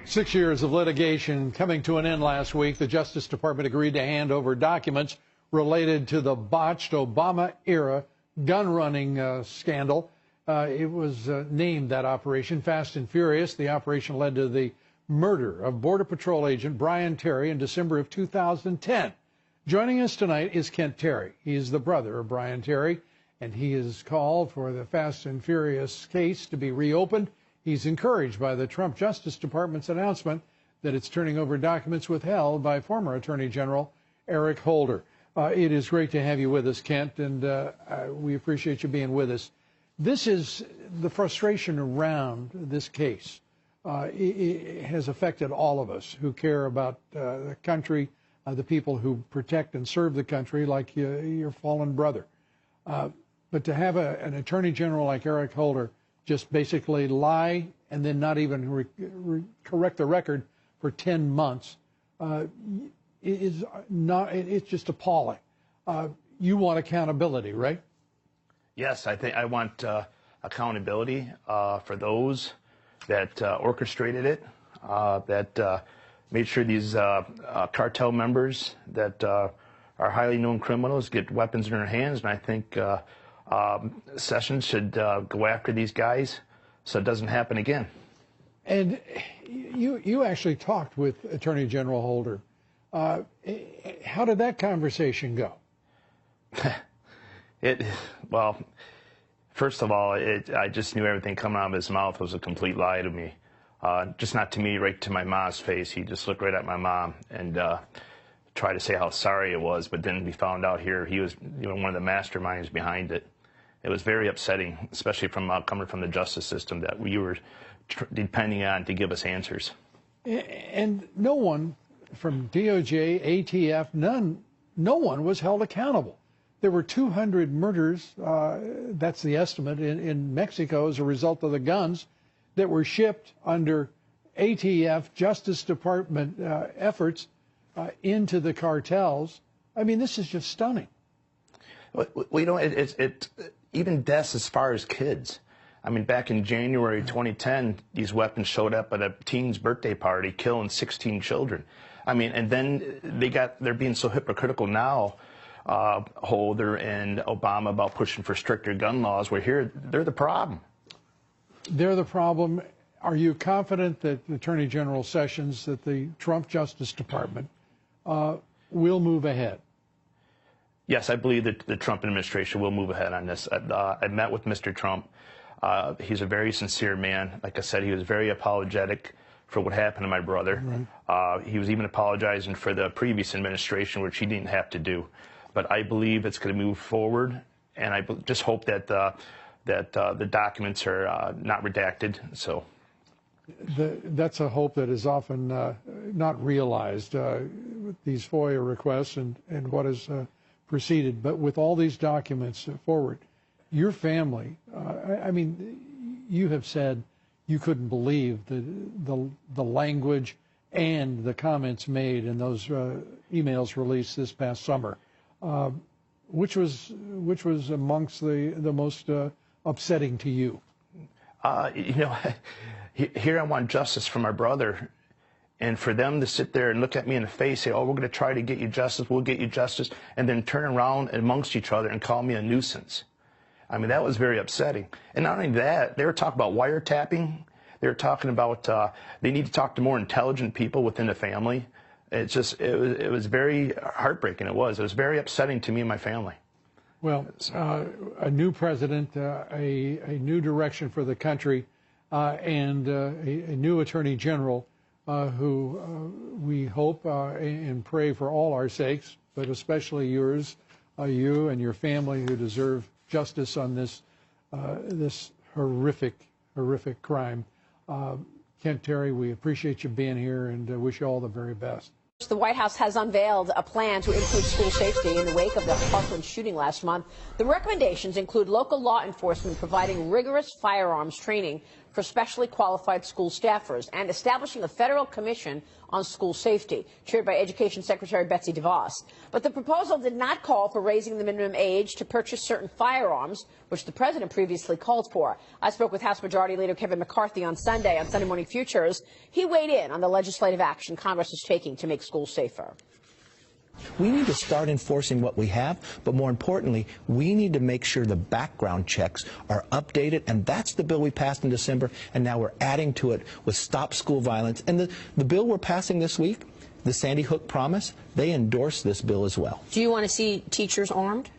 6 years of litigation coming to an end last week. The Justice Department agreed to hand over documents related to the botched Obama-era gun-running scandal. It was named that operation, Fast and Furious. The operation led to the murder of Border Patrol agent Brian Terry in December of 2010. Joining us tonight is Kent Terry. He is the brother of Brian Terry, and he has called for the Fast and Furious case to be reopened. He's encouraged by the Trump Justice Department's announcement that it's turning over documents withheld by former Attorney General Eric Holder. It is great to have you with us, Kent, and we appreciate you being with us. This is the frustration around this case. It has affected all of us who care about the country, the people who protect and serve the country, like your fallen brother. But to have an Attorney General like Eric Holder just basically lie and then not even correct the record for 10 months it's just appalling. You want accountability, right? Yes, I want accountability for those that orchestrated it, that made sure these cartel members that are highly known criminals get weapons in their hands, and I think Sessions should go after these guys so it doesn't happen again. And you actually talked with Attorney General Holder. How did that conversation go? Well, first of all, I just knew everything coming out of his mouth was a complete lie to me. Just not to me, right to my mom's face. He just looked right at my mom and tried to say how sorry it was, but then we found out here he was one of the masterminds behind it. It was very upsetting, especially from coming from the justice system that we were depending on to give us answers. And no one from DOJ, ATF, no one was held accountable. There were 200 murders, that's the estimate, in Mexico as a result of the guns that were shipped under ATF Justice Department efforts into the cartels. I mean, this is just stunning. Well, even deaths as far as kids. I mean, back in January 2010, these weapons showed up at a teen's birthday party, killing 16 children. I mean, and then they're being so hypocritical now, Holder and Obama, about pushing for stricter gun laws. We're here, they're the problem. They're the problem. Are you confident that Attorney General Sessions, that the Trump Justice Department will move ahead? Yes, I believe that the Trump administration will move ahead on this. I met with Mr. Trump. He's a very sincere man. Like I said, he was very apologetic for what happened to my brother. Right. He was even apologizing for the previous administration, which he didn't have to do. But I believe it's going to move forward, and I just hope that the documents are not redacted. So that's a hope that is often not realized with these FOIA requests and what is proceeded. But with all these documents forward, your family, I mean, you have said you couldn't believe the language and the comments made in those emails released this past summer, which was amongst the most upsetting to you. Here I want justice for my brother, and for them to sit there and look at me in the face, say, "Oh, we're going to try to get you justice. We'll get you justice," and then turn around amongst each other and call me a nuisance. I mean, that was very upsetting. And not only that, they were talking about wiretapping. They were talking about they need to talk to more intelligent people within the family. It's just, it was very heartbreaking. It was very upsetting to me and my family. Well, a new president, a new direction for the country, and a new attorney general who we hope and pray for all our sakes, but especially yours, you and your family, who deserve justice on this this horrific crime. Kent Terry, we appreciate you being here and wish you all the very best. The White House has unveiled a plan to improve school safety in the wake of the Parkland shooting last month. The recommendations include local law enforcement providing rigorous firearms training for specially qualified school staffers and establishing a federal commission on school safety, chaired by Education Secretary Betsy DeVos. But the proposal did not call for raising the minimum age to purchase certain firearms, which the president previously called for. I spoke with House Majority Leader Kevin McCarthy on Sunday Morning Futures. He weighed in on the legislative action Congress is taking to make schools safer. We need to start enforcing what we have, but more importantly, we need to make sure the background checks are updated, and that's the bill we passed in December, and now we're adding to it with Stop School Violence. And the bill we're passing this week, the Sandy Hook Promise, they endorse this bill as well. Do you want to see teachers armed?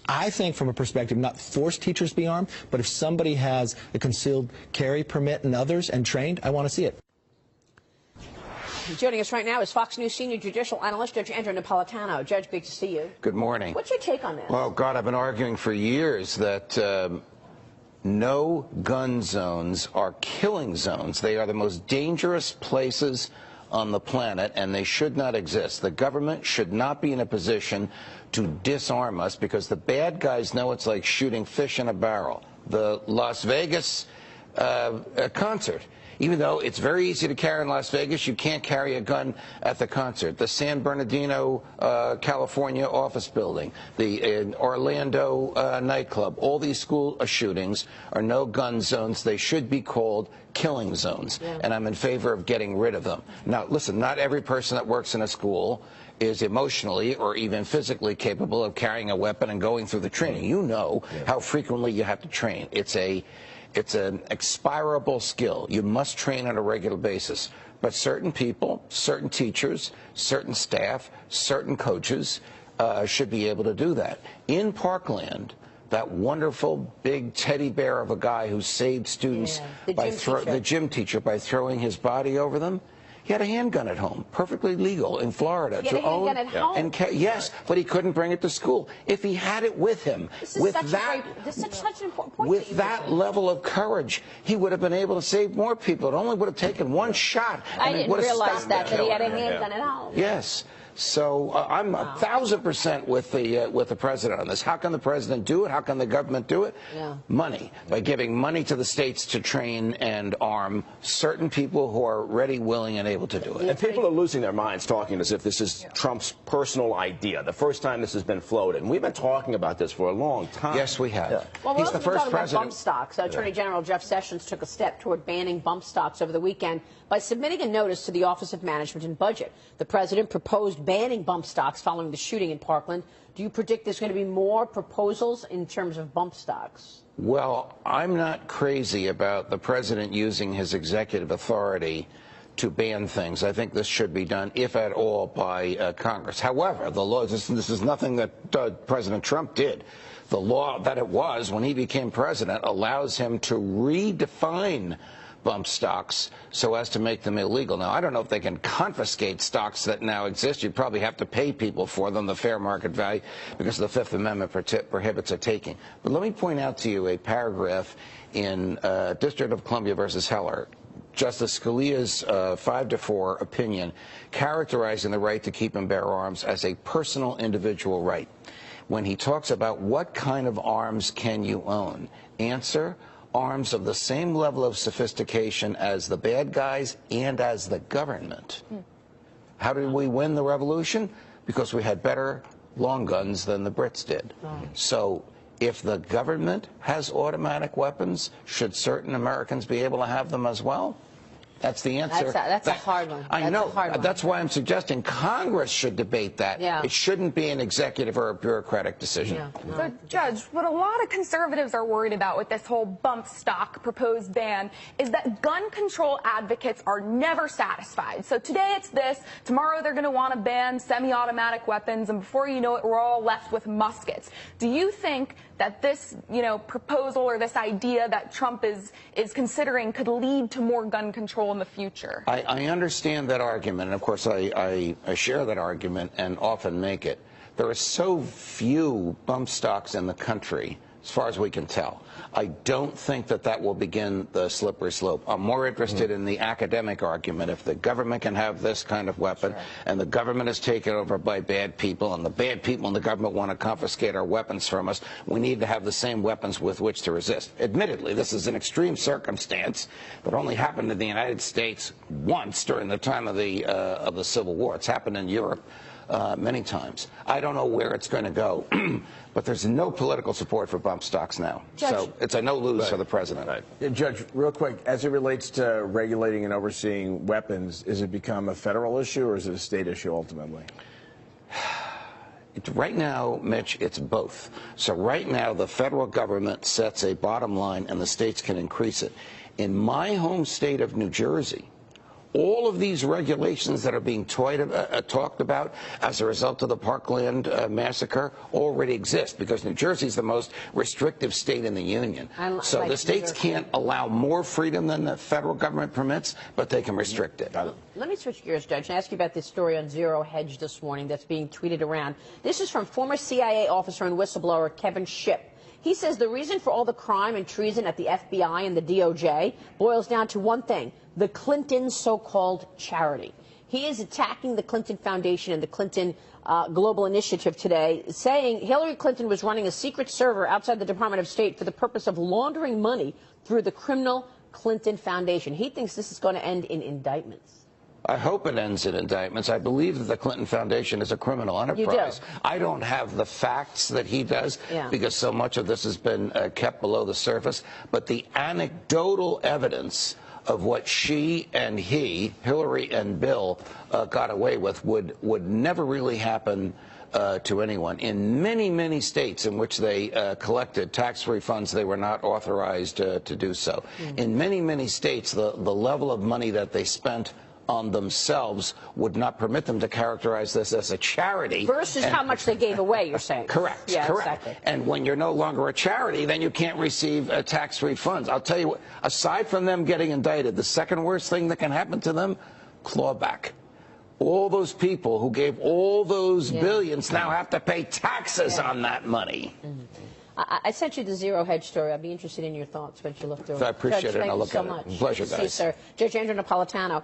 I think from a perspective, not force teachers be armed, but if somebody has a concealed carry permit and others and trained, I want to see it. Joining us right now is Fox News senior judicial analyst Judge Andrew Napolitano. Judge, big to see you. Good morning. What's your take on this? Well, God, I've been arguing for years that no gun zones are killing zones. They are the most dangerous places on the planet, and they should not exist. The government should not be in a position to disarm us because the bad guys know it's like shooting fish in a barrel. The Las Vegas concert. Even though it's very easy to carry in Las Vegas, you can't carry a gun at the concert. The San Bernardino, California office building, the Orlando nightclub, all these school shootings are no gun zones. They should be called killing zones, and I'm in favor of getting rid of them. Now, listen, not every person that works in a school is emotionally or even physically capable of carrying a weapon and going through the training. You know how frequently you have to train. It's an expirable skill. You must train on a regular basis. But certain people, certain teachers, certain staff, certain coaches should be able to do that. In Parkland, that wonderful big teddy bear of a guy who saved students, the gym teacher, by throwing his body over them, he had a handgun at home, perfectly legal in Florida. He had a handgun at home? And yes, but he couldn't bring it to school. If he had it with him, with that level of courage, he would have been able to save more people. It only would have taken one shot. I didn't realize that he had a handgun at home. Yes. So I'm 1,000% with the president on this. How can the president do it? How can the government do it? Money. By giving money to the states to train and arm certain people who are ready, willing, and able to do it. And people are losing their minds talking as if this is Trump's personal idea. The first time this has been floated. And we've been talking about this for a long time. Yes, we have. Well, He's the first president. About bump stocks. Attorney General Jeff Sessions took a step toward banning bump stocks over the weekend by submitting a notice to the Office of Management and Budget. The president proposed banning bump stocks following the shooting in Parkland. Do you predict there's going to be more proposals in terms of bump stocks? Well, I'm not crazy about the president using his executive authority to ban things. I think this should be done, if at all, by Congress. However, the law, this is nothing that President Trump did. The law that it was when he became president allows him to redefine bump stocks so as to make them illegal. Now, I don't know if they can confiscate stocks that now exist. You'd probably have to pay people for them, the fair market value, because the Fifth Amendment prohibits a taking. But let me point out to you a paragraph in District of Columbia versus Heller, Justice Scalia's 5-4 opinion characterizing the right to keep and bear arms as a personal individual right. When he talks about what kind of arms can you own, answer, arms of the same level of sophistication as the bad guys and as the government. How did we win the revolution? Because we had better long guns than the Brits did. So if the government has automatic weapons, should certain Americans be able to have them as well? That's the answer. That's a hard one. I know. That's why I'm suggesting Congress should debate that. It shouldn't be an executive or a bureaucratic decision. So, Judge, what a lot of conservatives are worried about with this whole bump stock proposed ban is that gun control advocates are never satisfied. So today it's this, tomorrow they're going to want to ban semi-automatic weapons, and before you know it, we're all left with muskets. Do you think that this, proposal or this idea that Trump is considering could lead to more gun control in the future? I understand that argument, and of course I share that argument and often make it. There are so few bump stocks in the country, as far as we can tell. I don't think that that will begin the slippery slope. I'm more interested in the academic argument. If the government can have this kind of weapon, and the government is taken over by bad people, and the bad people in the government want to confiscate our weapons from us, we need to have the same weapons with which to resist. Admittedly, this is an extreme circumstance that only happened in the United States once during the time of the Civil War. It's happened in Europe many times. I don't know where it's going to go, but there's no political support for bump stocks now. Judge, so it's a no-lose for the president. Judge, real quick, as it relates to regulating and overseeing weapons, is it become a federal issue or is it a state issue ultimately? Right now, Mitch, it's both. So right now, the federal government sets a bottom line and the states can increase it. In my home state of New Jersey, all of these regulations that are being talked about as a result of the Parkland massacre already exist, because New Jersey is the most restrictive state in the union. So the states can't allow more freedom than the federal government permits, but they can restrict it. Let me switch gears, Judge, and ask you about this story on Zero Hedge this morning that's being tweeted around. This is from former CIA officer and whistleblower Kevin Shipp. He says the reason for all the crime and treason at the FBI and the DOJ boils down to one thing: the Clinton so-called charity. He is attacking the Clinton Foundation and the Clinton Global Initiative today, saying Hillary Clinton was running a secret server outside the Department of State for the purpose of laundering money through the criminal Clinton Foundation. He thinks this is going to end in indictments. I hope it ends in indictments. I believe that the Clinton Foundation is a criminal enterprise. You do. I don't have the facts that he does, because so much of this has been kept below the surface. But the anecdotal evidence of what she and he, Hillary and Bill, got away with would never really happen to anyone. In many, many states in which they collected tax refunds, they were not authorized to do so. In many, many states, the level of money that they spent on themselves would not permit them to characterize this as a charity. Versus how much they gave away, you're saying. Correct, yeah, correct. Exactly. And when you're no longer a charity, then you can't receive tax refunds. I'll tell you what, aside from them getting indicted, the second worst thing that can happen to them, clawback. All those people who gave all those billions now have to pay taxes on that money. I sent you the Zero Hedge story. I'd be interested in your thoughts once you look through it. I appreciate it, and I'll look at it. Thank you so much. Pleasure, guys. See you, sir. Judge Andrew Napolitano.